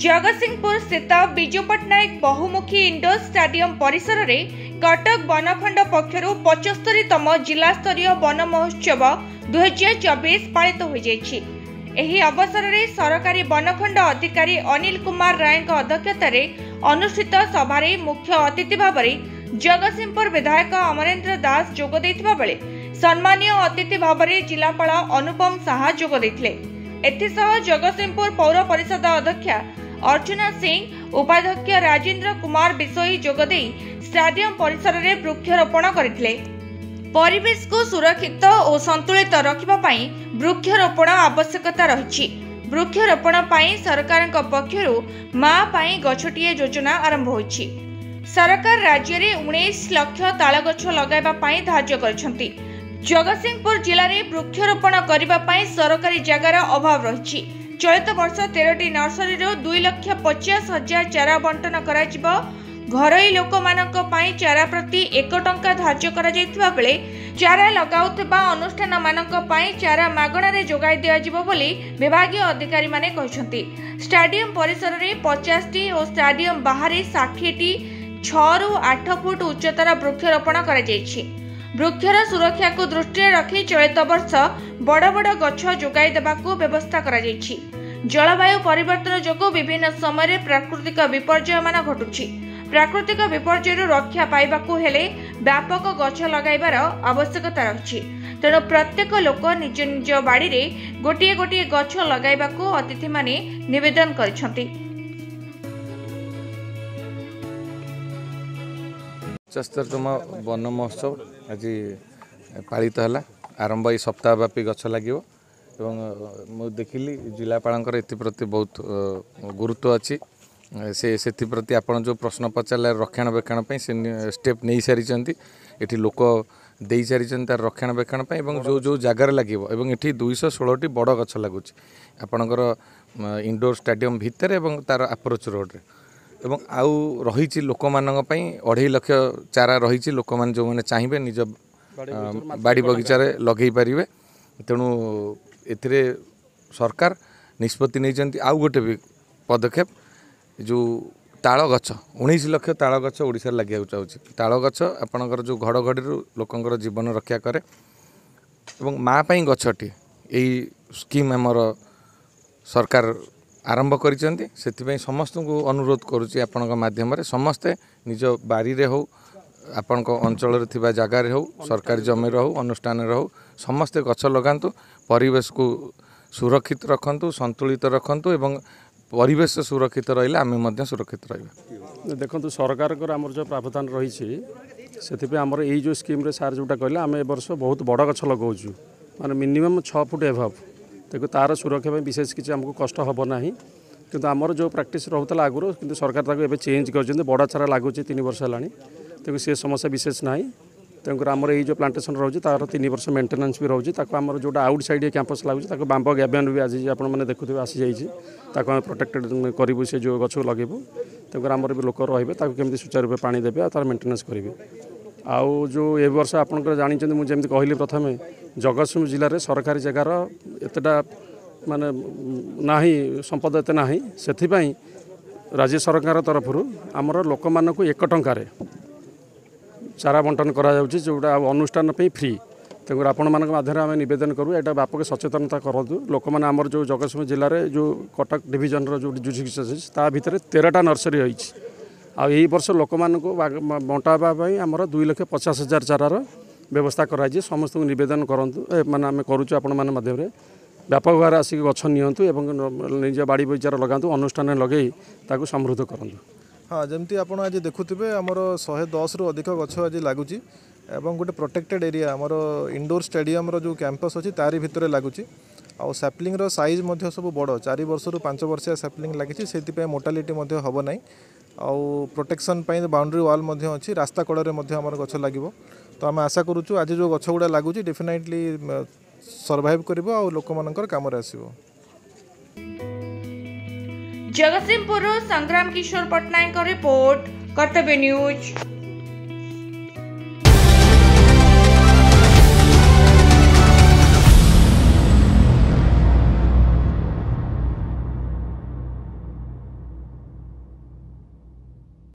जगतसिंहपुर स्थित विजु पट्टनायक बहुमुखी indoor stadium परिसर में कटक वनखंड पक्षर 75तम जिला स्तरीय वन महोत्सव 2024 पालित हो जाइछि। एही अवसर में सरकारी वनखंड अधिकारी अनिल कुमार राय अध्यक्षतार अनुष्ठित सभारे मुख्य अतिथि भाव में जगतसिंहपुर विधायक अमरेंद्र दास जोग दैथिबा बेले सम्मानीय अतिथि भाव में जिलापाल अनुपम साहा जोग दैथिले। एथिसह जगतसिंहपुर पौर परिषद अध्यक्षा अर्चना सिंह, उपाध्यक्ष राजेंद्र कुमार बिसोई जोगदे स्टेडियम परिसर में वृक्षरोपण करथिले। परिवेश को सुरक्षित और संतुलित रखिबा पई वृक्षरोपण आवश्यकता रहिछि। वृक्षरोपण पई सरकार पक्षरु मां पई गछटिए योजना आरंभ होइछि। सरकार राज्य में 19 लाख ताल गछ लगाइबा पई धार्य करछंती। जगतसिंहपुर जिले में वृक्षरोपण करने पर सरकारी जगार अभाव रही। चलित वर्ष 13टी नर्सरी 2,50,000 चारा बंटन कर घरोई लोक मानी चारा प्रति 1 टंका धार्य कर बेले चारा लगाउथिबा अनुष्ठान मानक चारा मागणारे जोगाई दियाजिबो बोली विभागीय अधिकारी माने कहछंती। स्टेडियम परिसर में 50टी और स्टेडियम बाहर 60टी 6 ରୁ 8 फुट उच्चतार वृक्षरोपण कर वृक्षर सुरक्षा को दृष्टि रखी चलित वर्ष बड़ बड़ गछ जोगाई देबाकू व्यवस्था करा जायछि। जलवायु परिवर्तन जोगु विभिन्न समय प्राकृतिक विपर्यय मान घटुछि। प्राकृतिक विपर्यय रक्षा पाइबाकू हेले व्यापक गछ लगाइबार आवश्यकता रही। तेणु प्रत्येक लोक निज निज बाड़ी रे गोटिए गोटिए गछ लगाइबाकू अतिथि माने निवेदन करिसंती। 75तम वन महोत्सव आज पालित है। आरंभ ये सप्ताहव्यापी गछ लगे मुझे देखिली जिलापाल एप्रति बहुत गुरुत्व अच्छी से प्रति आपन जो प्रश्न पचारे रक्षणाबेक्षण से स्टेप नहीं सारी ये लोक दे सारी तार रक्षणाबेक्षण जो जो जगार लगे ये 216टी बड़ गछ लगुच आपणकर इंडोर स्टेडियम भितर एवं तार अप्रोच रोड एवं आउ रही लोक मान 2.5 लाख चारा रही लोक मैंने जो मैंने चाहिए निज बाड़ी बगीचार लगे पारे। तेणु ए सरकार निष्पत्ति नहीं आउ गोटे भी पदक्षेप जो ताल गछ 19 लाख ताल गछ ओडिशा लगे चाहिए। ताल गछ आपणकर जो घड़घड़ी लोकंर जीवन रक्षा करे एवं माँ पाई गछटी यही स्कीम आमर सरकार आरंभ करिसेंती। सेथिपई समस्त को अनुरोध करुच्ची आपण माध्यम समस्ते निज बारी रे हो आपण अंचल थिबा जगार हो सरकारी जमी हो अनुष्ठान हो समस्ते गछ लगांतु। परिवेश को सुरक्षित रखंतु, संतुलित रखंतु एवं परिवेश सुरक्षित रहिले आमे मध्य सुरक्षित रहिबा। देखंतु सरकार को आमर जो प्रावधान रही से आमर यही जो स्कीम रे सार जोटा कहले आमे ए वर्ष बहुत बड़ गछ लगाउछु माने मिनिमम 6 फुट एभव। देखो तार सुरक्षा में विशेष किसी आमको कष्ट हम ना कि आमर जो प्राक्टिस रोला आगुरी कि सरकार ताको चेंज कर बड़ा चारा लगुच 3 वर्ष है। तेणु से समस्या विशेष ना तेणुक आमर ये जो प्लांटेसन रोचे तार 3 वर्ष मेन्टेनान्स भी रोचे आमर जो आउट साइड कैंपस लगुच बांब गैबियन भी आज आपने देखुए आसी जाइए प्रोटेक्टेड करूँ से जो गछ लगेबू। तेणुक आमर भी लोक रे सुचारू रूप पानी देवे तार मेन्टेनान्स करेंगे। आउ जो ए वर्ष आपंकर जानते मुझे कहली प्रथम जगतसिंहपुर जिले में सरकारी जगार एतटा माने नाही संपद एत ना से राज्य सरकार तरफ आमर लोक मान 1 टंकार चारा बंटन करा जोटा अनुष्ठान फ्री। तेणु आपण मान माध्यम आम नवेदन करूँ यहाँ व्यापक सचेतनता करूँ लोक मैंने आमर जो जगतसिंहपुर जिले में जो कटक डिविजन जो ता भितर 13टा नर्सरी रही। यही वर्ष लोक मान बंटावाई आमर 2,50,000 चारार व्यवस्था कराई। समस्त को निवेदन करूँ माने आम करुचु आपण मान माध्यम व्यापक भाव आसिक गछ नियंतु एवं निज बाड़ी बगीचार लगातु अनुष्ठान लगे ताकू समृद्ध करूँ। हाँ जमती आपड़ आज देखुवे आमर 110 रु अधिक गछ आज लगुच गोटे प्रोटेक्टेड एरिया आमर इंडोर स्टेडियम जो कैंपस अच्छी तारी भितर लगुच आउ सैप्लिंग साइज सब बड़ 4 वर्ष रु 5 वर्षिया सैप्लिंग लगी से मोर्टालिटी हम ना आउ प्रोटेक्शन बाउंड्री वाल अच्छी रास्ता कड़े आमर गछ लगे। तो आम आशा करूँ आज जो गछ गुड़ा लगुच डेफिनेटली सर्वाइव करिवो आ लोक मानकर काम रे आसीबो। जगतसिंहपुर संग्राम किशोर पट्टनायक रिपोर्ट कर्तव्य न्यूज।